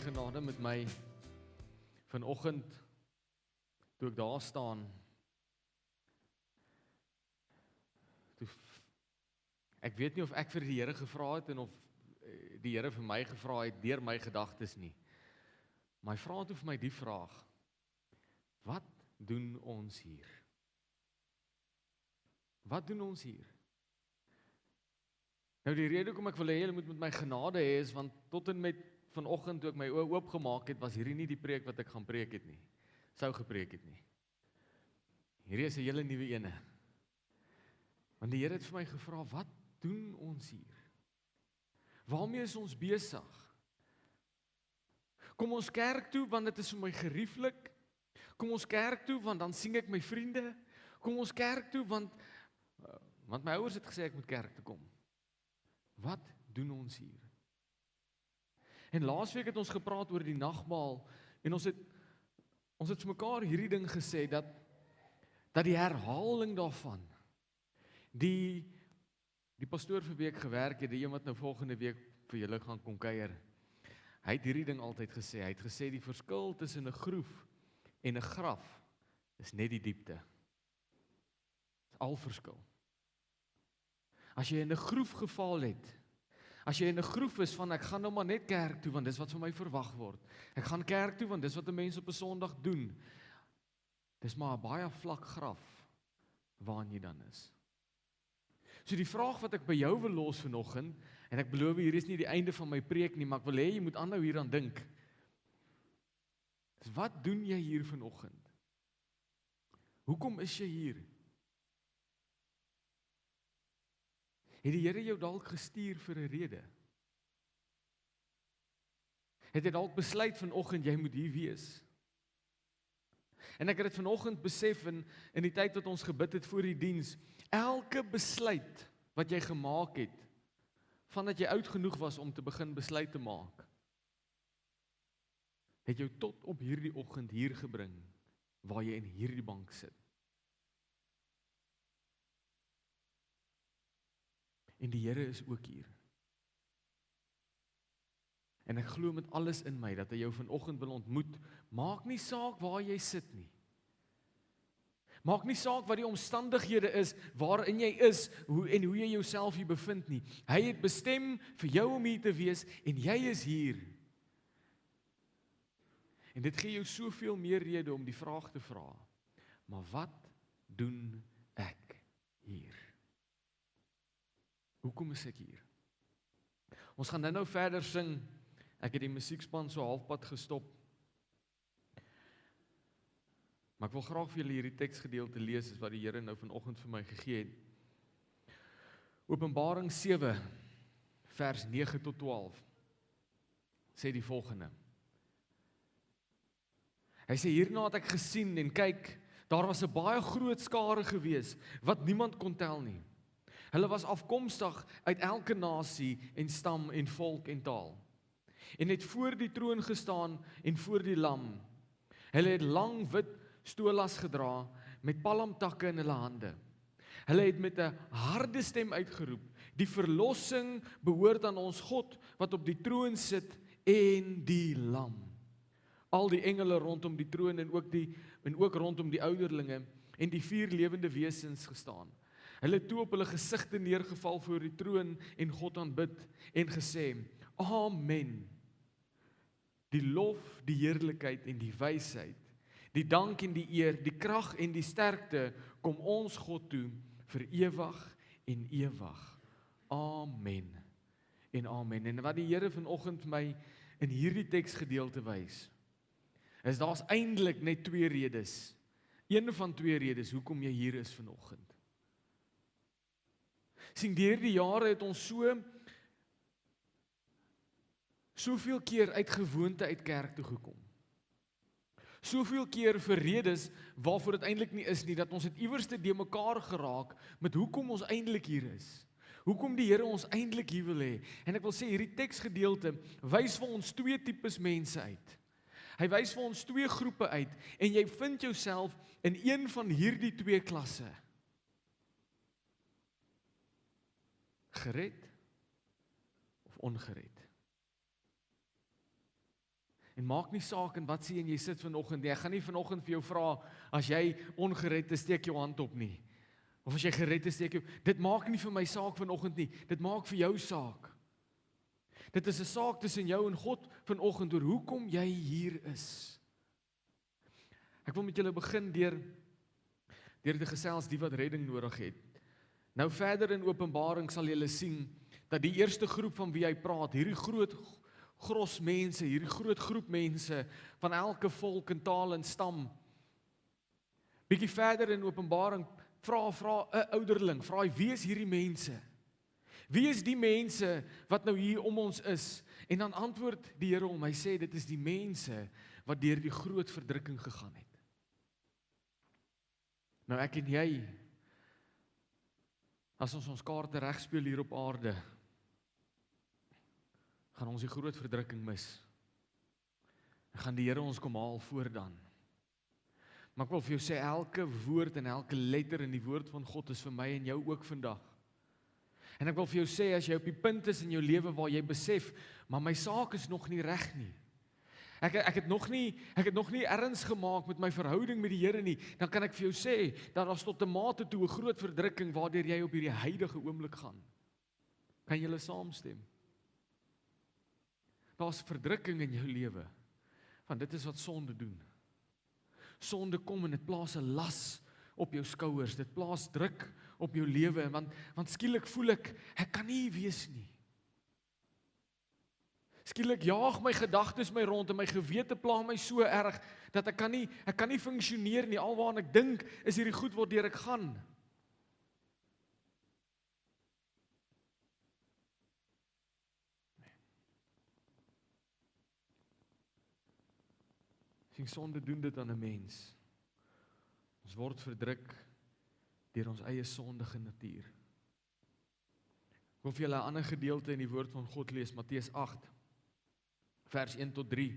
genade met my vanoggend, toe ek daar staan, ek weet nie of ek vir die Here gevra het en of die Here vir my gevra het deur my gedagtes nie. Maar hy vra toe vir my die vraag: wat doen ons hier? Wat doen ons hier? Nou die rede hoekom ek wil hê julle moet met my genade hê is want tot en met vanoggend toe ek my oë oopgemaak het, was hierdie nie die preek wat ek gaan preek het nie. Sou gepreek het nie. Hierdie is 'n hele nuwe ene. Want die Here het vir my gevra, wat doen ons hier? Waarmee is ons besig? Kom ons kerk toe want dit is vir my gerieflik. Kom ons kerk toe want dan sien ek my vriende. Kom ons kerk toe want my ouers het gesê ek moet kerk toe kom. Wat doen ons hier? En laasweek het ons gepraat oor die nagmaal en ons het vir mekaar hierdie ding gesê dat die herhaling daarvan, die pastoor vir wie ek gewerk het, die een wat nou volgende week vir julle gaan kom kuier, hy het hierdie ding altyd gesê, hy het gesê die verskil tussen 'n groef en 'n graf is net die diepte. Dis al verskil. As jy in 'n groef geval het, as jy in 'n groef is van ek gaan nou maar net kerk toe want dis wat vir my verwag word. Ek gaan kerk toe want dis wat 'n mens op 'n Sondag doen. Dis maar 'n baie vlak graf waarin jy dan is. So die vraag wat ek by jou wil los vanoggend, en ek beloof hier is nie die einde van my preek nie, maar ek wil hê jy moet aanhou hieraan dink. Dis wat doen jy hier vanoggend? Hoekom is jy hier? Het die Here jou dalk gestuur vir 'n rede? Het jy dalk besluit vanoggend jy moet hier wees? En ek het dit vanoggend besef in die tyd wat ons gebid het voor die diens, elke besluit wat jy gemaak het, vandat jy oud genoeg was om te begin besluit te maak, het jou tot op hierdie oggend hier gebring, waar jy in hierdie bank sit. En die Here is ook hier. En ek glo met alles in my, dat hy jou vanoggend wil ontmoet, maak nie saak waar jy sit nie. Maak nie saak wat die omstandighede is, waarin jy is, hoe jy jouself hier bevind nie. Hy het bestem vir jou om hier te wees, en jy is hier. En dit gee jou soveel meer rede om die vraag te vra, maar wat doen ek hier? Hoekom is ek hier? Ons gaan nou verder sing. Ek het die musiekspan so halfpad gestop. Maar ek wil graag vir julle hierdie teksgedeelte lees, is wat die Here nou vanoggend vir my gegee het. Openbaring 7, vers 9 tot 12, sê die volgende. Hy sê, hierna het ek gesien en kyk, daar was 'n baie groot skare gewees, wat niemand kon tel nie. Hulle was afkomstig uit elke nasie en stam en volk en taal. En het voor die troon gestaan en voor die lam. Hulle het lang wit stolas gedra met palmtakke in hulle hande. Hulle het met 'n harde stem uitgeroep, die verlossing behoort aan ons God wat op die troon sit en die lam. Al die engele rondom die troon en ook rondom die ouderlinge en die 4 lewende wesens gestaan. Hulle het toe op hulle gesigte neergeval voor die troon en God aanbid en gesê, Amen. Die lof, die heerlikheid en die wysheid, die dank en die eer, die krag en die sterkte kom ons God toe vir ewig en ewig. Amen en amen. En wat die Here vanoggend vir my in hierdie teksgedeelte wys, is daar's eintlik net 2 redes. Een van 2 redes hoekom jy hier is vanoggend. Sien, deur die jare het ons soveel keer uit gewoonte uit kerk toe gekom. Soveel keer vir redes waarvoor dit eintlik nie is nie, dat ons het iewers te mekaar geraak met hoekom ons eintlik hier is. Hoekom die Here ons eintlik hier wil hê. En ek wil sê, hierdie teksgedeelte wys vir ons 2 tipes mense uit. Hy wys vir ons 2 groepe uit, en jy vind jouself in een van hierdie 2 klasse. Gered of ongered. En maak nie saak in wat sien jy sit vanoggend nie. Ek gaan nie vanoggend vir jou vra, as jy ongered is, steek jou hand op nie. Of as jy gered is, steek jou, dit maak nie vir my saak vanoggend nie, dit maak vir jou saak. Dit is 'n saak tussen jou en God vanoggend oor hoekom jy hier is. Ek wil met julle begin deur te gesels die wat redding nodig het. Nou verder in Openbaring sal julle sien, dat die eerste groep van wie hy praat, hierdie groot gros mense, hierdie groot groep mense, van elke volk en taal en stam, bietjie verder in Openbaring, vra 'n ouderling, vra hy, wie is hierdie mense? Wie is die mense wat nou hier om ons is? En dan antwoord die Here hom, hy sê, dit is die mense wat deur die groot verdrukking gegaan het. Nou ek en jy, as ons kaarte reg speel hier op aarde, gaan ons die groot verdrukking mis. En gaan die Here ons kom haal voor dan. Maar ek wil vir jou sê, elke woord en elke letter in die woord van God is vir my en jou ook vandag. En ek wil vir jou sê, as jy op die punt is in jou lewe waar jy besef, maar my saak is nog nie reg nie. Ek het nog nie erns gemaak met my verhouding met die Here nie, dan kan ek vir jou sê, dat daar tot 'n mate toe 'n groot verdrukking waardeur jy op hierdie huidige oomblik gaan. Kan julle saamstem? Daar's verdrukking in jou lewe, want dit is wat sonde doen. Sonde kom en dit plaas 'n las op jou skouers, dit plaas druk op jou lewe, want skielik voel ek kan nie wees nie. Skielik jaag my gedagtes my rond en my gewete pla my so erg, dat ek kan nie funksioneer nie, alwaar ek dink, is hierdie goed waardeur ek gaan. Sien, sonde doen dit aan 'n mens. Ons word verdruk deur ons eie sondige natuur. Ek wil vir julle 'n ander gedeelte in die woord van God lees, Matteus 8, vers 1 tot 3.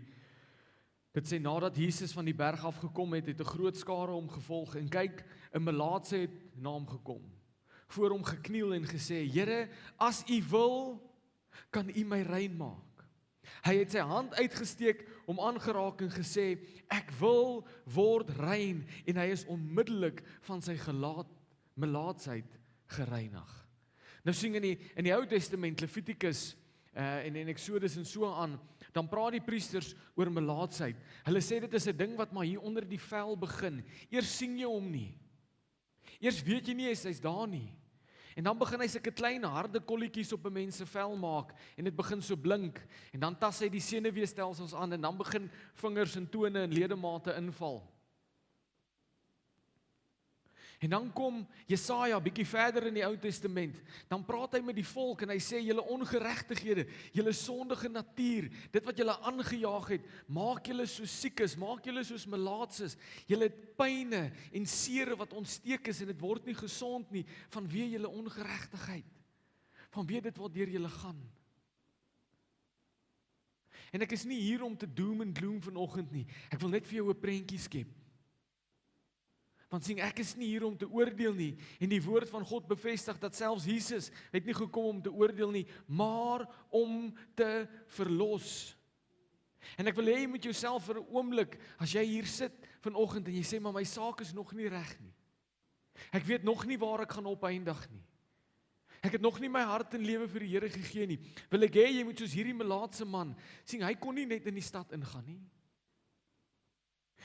Dit sê, nadat Jesus van die berg af gekom het, het 'n groot skare hom gevolg, en kyk, 'n melaatse het na hom gekom, voor hom gekniel en gesê, Here, as U wil, kan U my rein maak. Hy het sy hand uitgesteek, hom aangeraak en gesê, ek wil word rein, en hy is onmiddellik van sy melaatsheid gereinig. Nou sien in die Ou Testament, Levitikus en Exodus en so aan, dan praat die priesters oor melaatsheid. Hulle sê dit is 'n ding wat maar hier onder die vel begin. Eers sien jy hom nie. Eers weet jy nie hy's daar nie. En dan begin hy sulke klein harde kolletjies op 'n mens se vel maak en dit begin so blink en dan tas hy die senuweestelsels aan en dan begin vingers en tone en ledemate inval. En dan kom Jesaja bietjie verder in die Ou Testament, dan praat hy met die volk en hy sê, julle ongeregtighede, julle sondige natuur, dit wat julle aangejaag het, maak julle soos siekes, maak julle soos melaatses, julle het pyne en seere wat ontsteek is en dit word nie gesond nie, vanweë julle ongeregtigheid, vanweë dit wat deur julle gaan. En ek is nie hier om te doom en gloom vanoggend nie, ek wil net vir jou 'n prentjie skep. Want sien, ek is nie hier om te oordeel nie, en die woord van God bevestig dat selfs Jesus het nie gekom om te oordeel nie, maar om te verlos. En ek wil hê jy moet jouself vir 'n oomblik, as jy hier sit vanoggend en jy sê, maar my saak is nog nie reg nie. Ek weet nog nie waar ek gaan opeindig nie. Ek het nog nie my hart en lewe vir die Here gegee nie. Wil ek hê jy moet soos hierdie melaatse man, sien, hy kon nie net in die stad ingaan nie.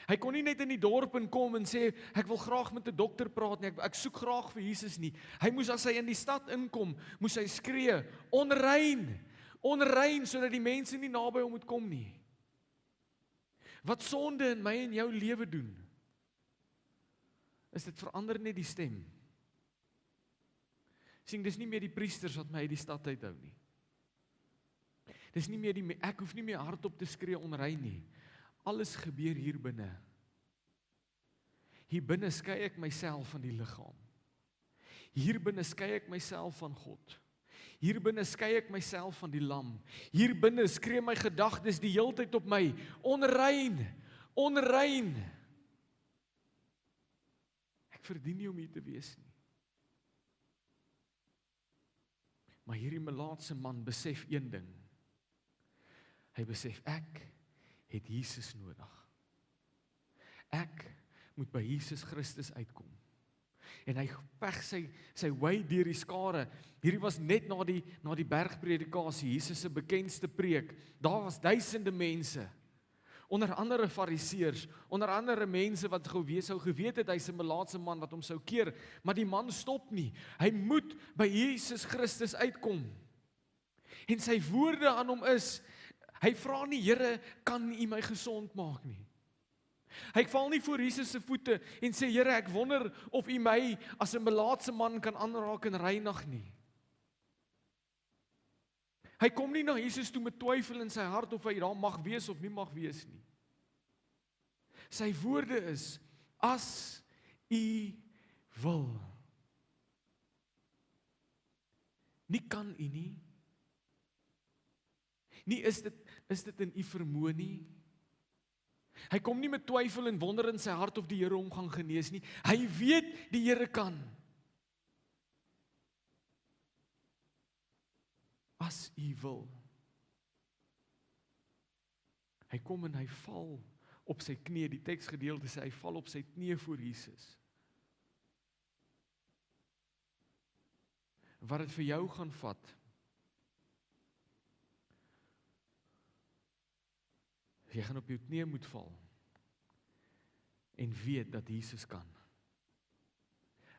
Hy kon nie net in die dorp inkom en sê, ek wil graag met 'n dokter praat nie, ek soek graag vir Jesus nie. Hy moes, as hy in die stad inkom, moes hy skree, onrein, onrein, sodat die mense nie naby hom moet kom nie. Wat sonde in my en jou lewe doen, is dit verander net die stem. Sien, dis nie meer die priesters wat my uit die stad uithou nie. Dis nie meer ek hoef nie meer hardop te skree onrein nie. Alles gebeur hier binne. Hier binne skei ek myself van die liggaam. Hier binne skei ek myself van God. Hier binne skei ek myself van die lam. Hier binne skree my gedagtes die heeltyd op my, onrein, onrein. Ek verdien nie om hier te wees nie. Maar hierdie melaatse man besef een ding. Hy besef, ek het Jesus nodig. Ek moet by Jesus Christus uitkom. En hy veg sy way deur die skare. Hierdie was net na die bergpredikasie, Jesus se bekendste preek. Daar was duisende mense. Onder andere fariseërs, onder andere mense wat sou geweet het hy's 'n melaatse man wat hom sou keer, maar die man stop nie. Hy moet by Jesus Christus uitkom. En sy woorde aan hom is, hy vra nie, Here, kan U my gesond maak nie. Hy val nie voor Jesus se voete en sê, Here, ek wonder of U my as 'n melaatse man kan aanraak en reinig nie. Hy kom nie na Jesus toe met twyfel in sy hart of hy daar mag wees of nie mag wees nie. Sy woorde is, as U wil. Nie kan U nie. Nie is dit in U vermoë nie. Hy kom nie met twyfel en wonder in sy hart of die Here hom gaan genees nie. Hy weet die Here kan. As U wil. Hy kom en hy val op sy knie. Die teksgedeelte sê hy val op sy knie voor Jesus. Wat dit vir jou gaan vat. Jy gaan op jou knie moet val en weet dat Jesus kan.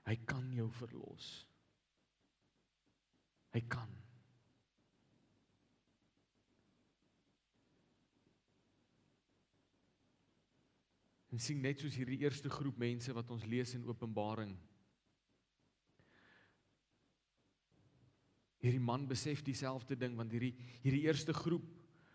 Hy kan jou verlos. Hy kan. En sien net soos hierdie eerste groep mense wat ons lees in Openbaring. Hierdie man besef dieselfde ding, want hierdie eerste groep,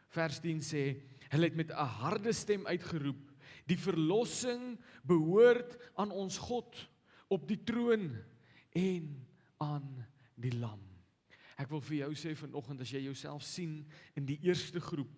vers 10 sê, hulle het met 'n harde stem uitgeroep, die verlossing behoort aan ons God op die troon en aan die Lam. Ek wil vir jou sê vanoggend, as jy jouself sien in die eerste groep,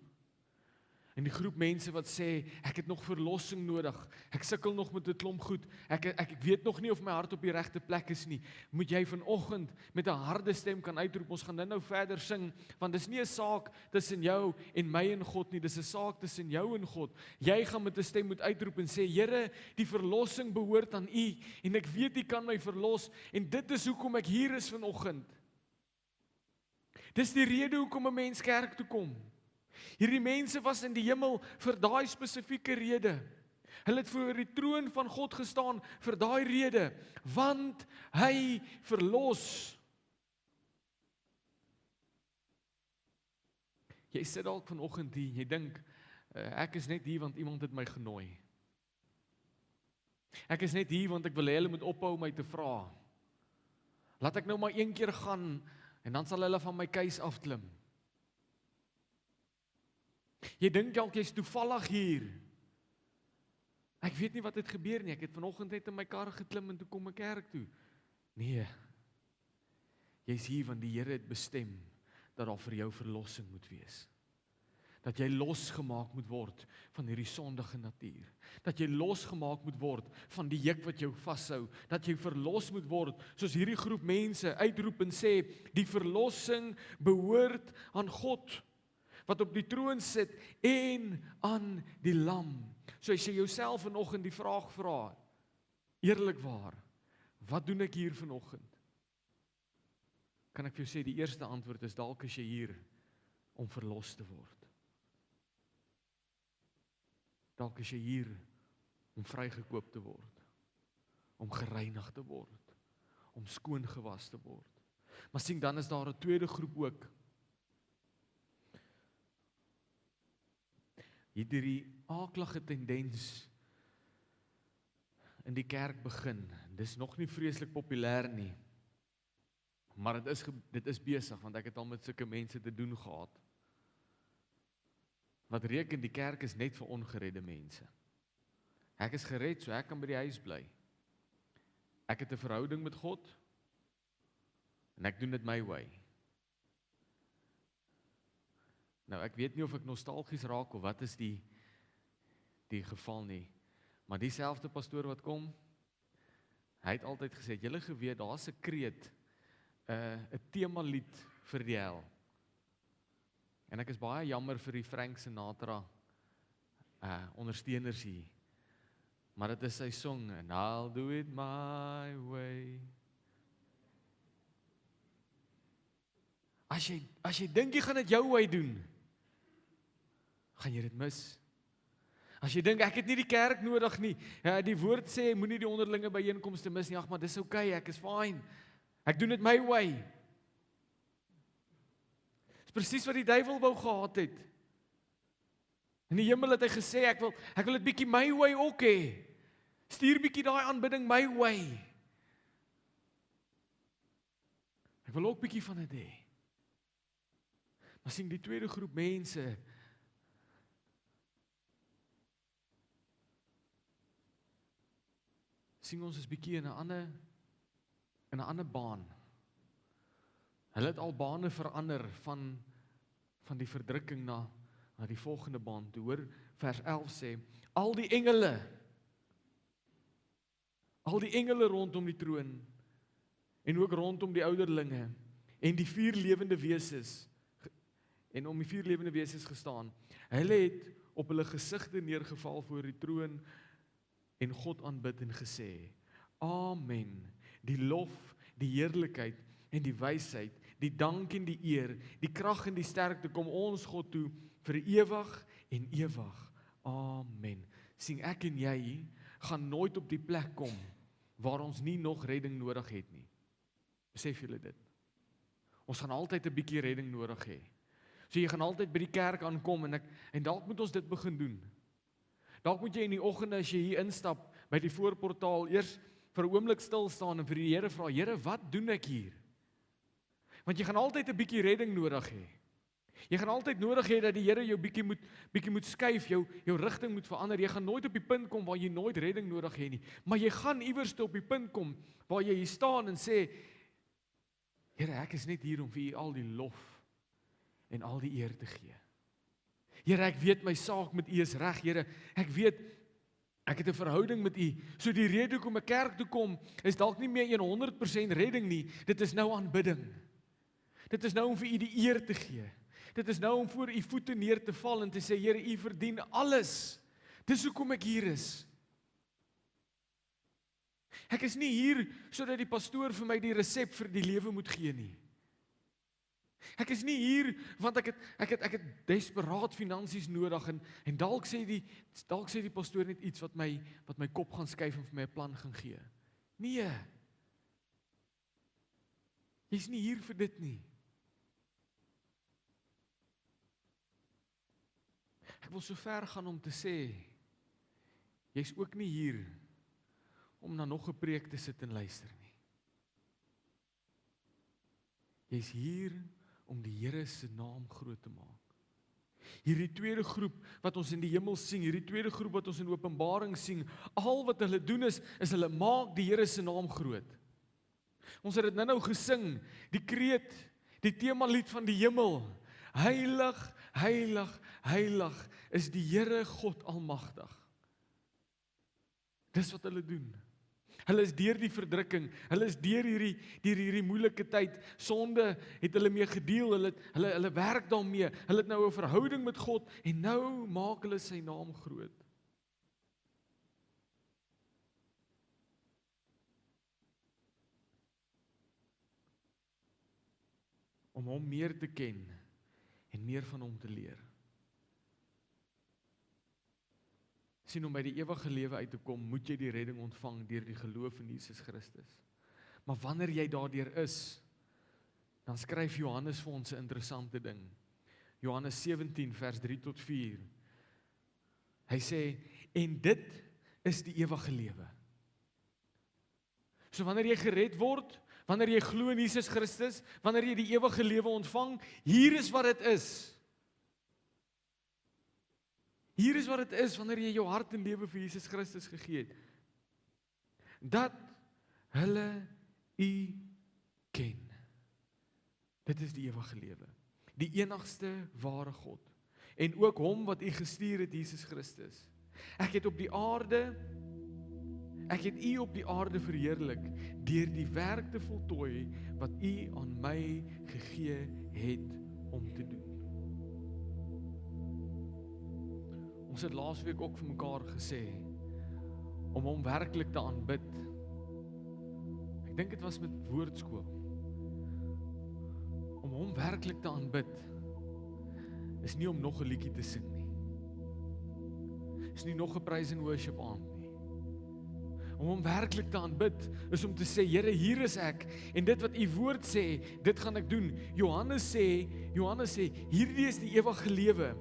in die groep mense wat sê, ek het nog verlossing nodig, ek sukkel nog met 'n klomp goed, ek weet nog nie of my hart op die regte plek is nie, moet jy vanoggend met 'n harde stem kan uitroep, ons gaan nou verder sing, want dis nie 'n saak tussen jou en my en God nie, dis 'n saak tussen jou en God. Jy gaan met 'n stem moet uitroep en sê, Here, die verlossing behoort aan U, en ek weet U kan my verlos, en dit is hoekom ek hier is vanoggend. Dis die rede hoekom 'n mens kerk toe kom. Hierdie mense was in die hemel vir daai spesifieke rede. Hulle het voor die troon van God gestaan vir daai rede, want hy verlos. Jy sit dalk vanoggend hier, jy dink, ek is net hier want iemand het my genooi. Ek is net hier want ek wil hê hulle moet ophou my te vra. Laat ek nou maar een keer gaan, en dan sal hulle van my keis afklim. Jy dink dalk jy's toevallig hier. Ek weet nie wat het gebeur nie, ek het vanoggend net in my kar geklim en toe kom ek kerk toe. Nee, jy's hier want die Here het bestem dat daar vir jou verlossing moet wees. Dat jy losgemaak moet word van hierdie sondige natuur. Dat jy losgemaak moet word van die juk wat jou vashou. Dat jy verlos moet word, soos hierdie groep mense uitroep en sê, die verlossing behoort aan God, wat op die troon sit en aan die Lam. So as jy jouself vanoggend die vraag vra, eerlikwaar, wat doen ek hier vanoggend? Kan ek vir jou sê, die eerste antwoord is, dalk is jy hier om verlos te word. Dalk is jy hier om vrygekoop te word, om gereinig te word, om skoon gewas te word. Maar sien, dan is daar 'n tweede groep ook. Hierdie aaklige tendens in die kerk begin. Dis nog nie vreeslik populêr nie. Maar dit is besig, want ek het al met sulke mense te doen gehad. Wat reken die kerk is net vir ongeredde mense. Ek is gered, so ek kan by die huis bly. Ek het 'n verhouding met God, en ek doen dit my way. Nou, ek weet nie of ek nostalgies raak, of wat is die geval nie, maar dieselfde pastoor wat kom, hy het altyd gesê, julle geweet, daar's 'n kreet, 'n temalied vir die hel. En ek is baie jammer vir die Frank Sinatra ondersteuners hier. Maar dit is sy song, and I'll do it my way. As jy dink jy gaan dit jou way doen, gaan jy dit mis. As jy dink, ek het nie die kerk nodig nie, die woord sê, moenie die onderlinge byeenkomste mis nie, ag, maar dis okay, ek is fine, ek doen dit my way. Dis presies wat die duiwel wou gehad het. In die hemel het hy gesê, ek wil dit bietjie my way ook hê. Stuur bietjie daai aanbidding my way. Ek wil ook bietjie van dit hê. Maar sien, die tweede groep mense, sien ons is bietjie in 'n ander baan. Hulle het al bane verander van die verdrukking na die volgende baan toe. Hoor, vers 11 sê, al die engele rondom die troon, en ook rondom die ouderlinge, en die 4 lewende wesens, en om die 4 lewende wesens gestaan, hulle het op hulle gesigte neergeval voor die troon, en God aanbid en gesê, Amen, die lof, die heerlikheid, en die wysheid, die dank en die eer, die krag en die sterkte kom ons God toe, vir ewig en ewig. Amen. Sien, ek en jy gaan nooit op die plek kom waar ons nie nog redding nodig het nie. Besef julle dit? Ons gaan altyd 'n bietjie redding nodig hê. So jy gaan altyd by die kerk aankom en dalk moet ons dit begin doen. Dalk moet jy in die oggende as jy hier instap by die voorportaal eers vir 'n oomblik stil staan en vir die Here vra, Here, wat doen ek hier? Want jy gaan altyd 'n bietjie redding nodig hê. Jy gaan altyd nodig hê dat die Here jou bietjie moet skuif, jou rigting moet verander. Jy gaan nooit op die punt kom waar jy nooit redding nodig het nie. Maar jy gaan iewers op die punt kom waar jy hier staan en sê, Here, ek is net hier om vir U al die lof en al die eer te gee. Here, ek weet my saak met U is reg, Here. Ek weet ek het 'n verhouding met U. So die rede hoekom ek kerk toe kom is dalk nie meer 100% redding nie. Dit is nou aanbidding. Dit is nou om vir U die eer te gee. Dit is nou om voor U voete neer te val en te sê, Here, U verdien alles. Dis hoekom ek hier is. Ek is nie hier sodat die pastoor vir my die resep vir die lewe moet gee nie. Ek is nie hier want ek het desperaat finansies nodig en dalk sê die pastoor net iets wat my kop gaan skuif en vir my 'n plan gaan gee. Nee. Jy's nie hier vir dit nie. Ek wil so ver gaan om te sê, jy's ook nie hier om na nog 'n preek te sit en luister nie. Jy's hier om die Here se naam groot te maak. Hierdie tweede groep wat ons in die hemel sien, hierdie tweede groep wat ons in Openbaring sien, al wat hulle doen is hulle maak die Here se naam groot. Ons het dit nou gesing, die kreet, die temalied van die hemel. Heilig, heilig, heilig is die Here God Almagtig. Dis wat hulle doen. Hulle is deur die verdrukking, hulle is deur hierdie moeilike tyd, sonde het hulle mee gedeel, hulle werk daarmee, hulle het nou 'n verhouding met God, en nou maak hulle sy naam groot. Om hom meer te ken, en meer van hom te leer. Sien, om by die ewige lewe uit te kom, moet jy die redding ontvang deur die geloof in Jesus Christus. Maar wanneer jy daardeur is, dan skryf Johannes vir ons 'n interessante ding. Johannes 17 vers 3 tot 4. Hy sê, en dit is die ewige lewe. So wanneer jy gered word, wanneer jy glo in Jesus Christus, wanneer jy die ewige lewe ontvang, hier is wat dit is. Hier is wat dit is wanneer jy jou hart en lewe vir Jesus Christus gegee het. Dat hulle U ken. Dit is die ewige lewe. Die enigste ware God. En ook hom wat U gestuur het, Jesus Christus. Ek het U op die aarde verheerlik deur die werk te voltooi wat U aan my gegee het om te doen. Ons het laasweek ook vir mekaar gesê, om hom werklik te aanbid. Ek dink dit was met woordskool. Om hom werklik te aanbid, is nie om nog 'n liedjie te sing nie. Is nie nog 'n praise and worship aand nie. Om hom werklik te aanbid, is om te sê, Here, hier is ek, en dit wat u woord sê, dit gaan ek doen. Johannes sê, hierdie is die ewige lewe.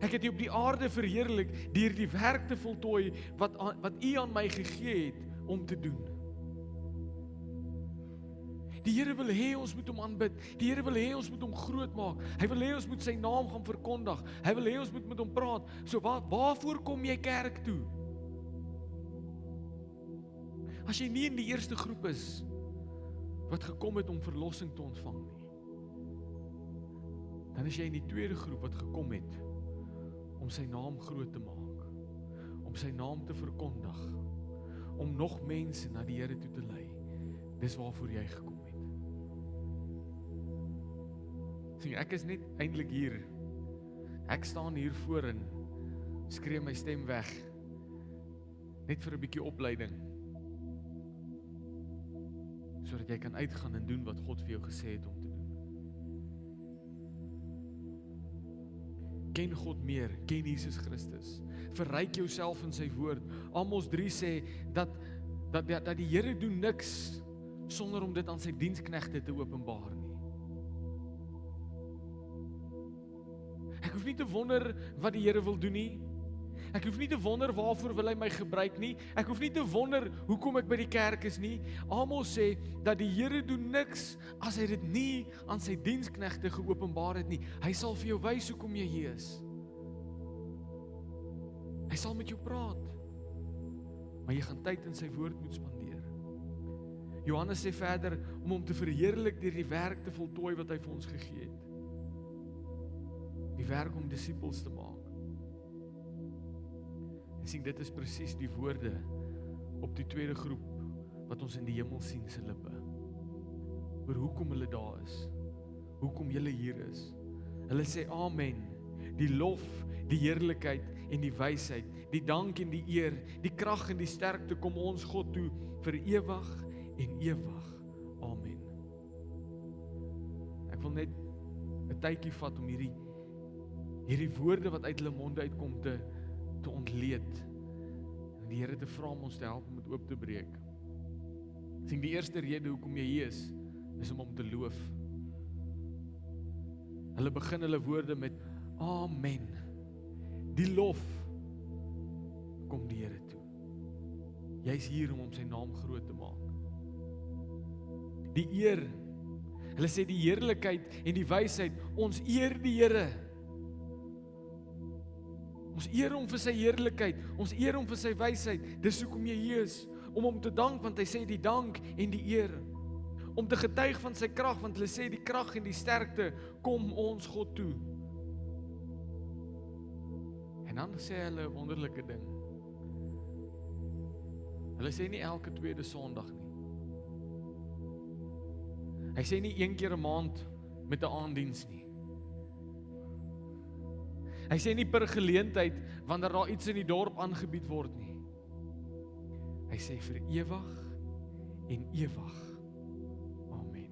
Ek het u op die aarde verheerlik, deur die werk te voltooi, wat u aan my gegee het, om te doen. Die Here wil hê ons moet hom aanbid. Die Here wil hê ons moet hom groot maak. Hy wil hê ons moet sy naam gaan verkondig. Hy wil hê ons moet met hom praat. So waarvoor kom jy kerk toe? As jy nie in die eerste groep is, wat gekom het om verlossing te ontvang nie, dan is jy in die tweede groep wat gekom het, om sy naam groot te maak, om sy naam te verkondig, om nog mense na die Here toe te lei. Dis waarvoor jy gekom het. Sien, ek is net eintlik hier. Ek staan hier voor en skree my stem weg. Net vir 'n bietjie opleiding. Sodat jy kan uitgaan en doen wat God vir jou gesê het om te doen. Ken God meer, ken Jesus Christus. Verryk jouself in sy woord. Amos 3 sê dat die Here doen niks sonder om dit aan sy diensknegte te openbaar nie. Ek hoef nie te wonder wat die Here wil doen nie. Ek hoef nie te wonder waarvoor wil hy my gebruik nie. Ek hoef nie te wonder hoekom ek by die kerk is nie. Amos sê dat die Here doen niks as hy dit nie aan sy diensknegte geopenbaar het nie. Hy sal vir jou wys hoekom jy hier is. Hy sal met jou praat. Maar jy gaan tyd in sy woord moet spandeer. Johannes sê verder, om hom te verheerlik deur die werk te voltooi wat hy vir ons gegee het. Die werk om disippels te maak. En sien, dit is presies die woorde op die tweede groep wat ons in die hemel sien se lippe. Oor hoekom hulle daar is. Hoekom julle hier is. Hulle sê amen. Die lof, die heerlikheid en die wysheid, die dank en die eer, die krag en die sterkte kom ons God toe vir ewig en ewig. Amen. Ek wil net 'n tydjie vat om hierdie woorde wat uit hulle monde uitkom te ontleed. En die Here te vra om ons te help om dit oop te breek. Sien, die eerste rede hoekom jy hier is om hom te loof. Hulle begin hulle woorde met amen. Die lof kom die Here toe. Jy's hier om sy naam groot te maak. Die eer, hulle sê die heerlikheid en die wysheid, ons eer die Here. Ons eer hom vir sy heerlikheid, ons eer hom vir sy wysheid. Dis hoekom jy hier is, om hom te dank, want hy sê die dank en die eer. Om te getuig van sy krag, want hulle sê die krag en die sterkte kom ons God toe. En dan sê hulle 'n wonderlike ding. Hulle sê nie elke tweede Sondag nie. Hy sê nie een keer 'n maand met 'n aanddiens nie. Hy sê nie per geleentheid wanneer daar iets in die dorp aangebied word nie. Hy sê vir ewig en ewig. Amen.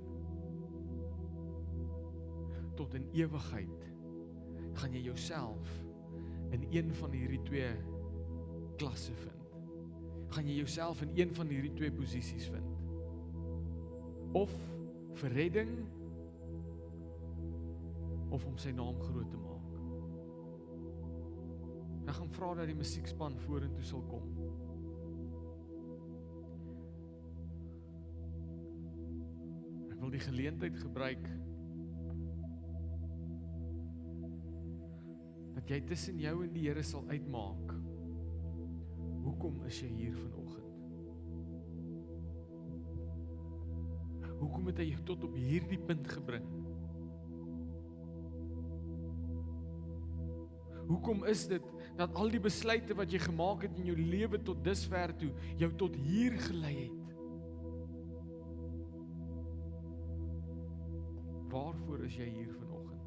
Tot in ewigheid gaan jy jouself in een van hierdie twee klasse vind. Gaan jy jouself in een van hierdie twee posisies vind. Of vir redding, of om sy naam groot te maak. Ek gaan vra dat die musiekspan vorentoe sal kom. Ek wil die geleentheid gebruik dat jy tussen jou en die Here sal uitmaak. Hoekom is jy hier vanoggend? Hoekom het hy jou tot op hierdie punt gebring? Hoekom is dit dat al die besluite wat jy gemaak het in jou lewe tot dusver toe, jou tot hier gelei het? Waarvoor is jy hier vanoggend?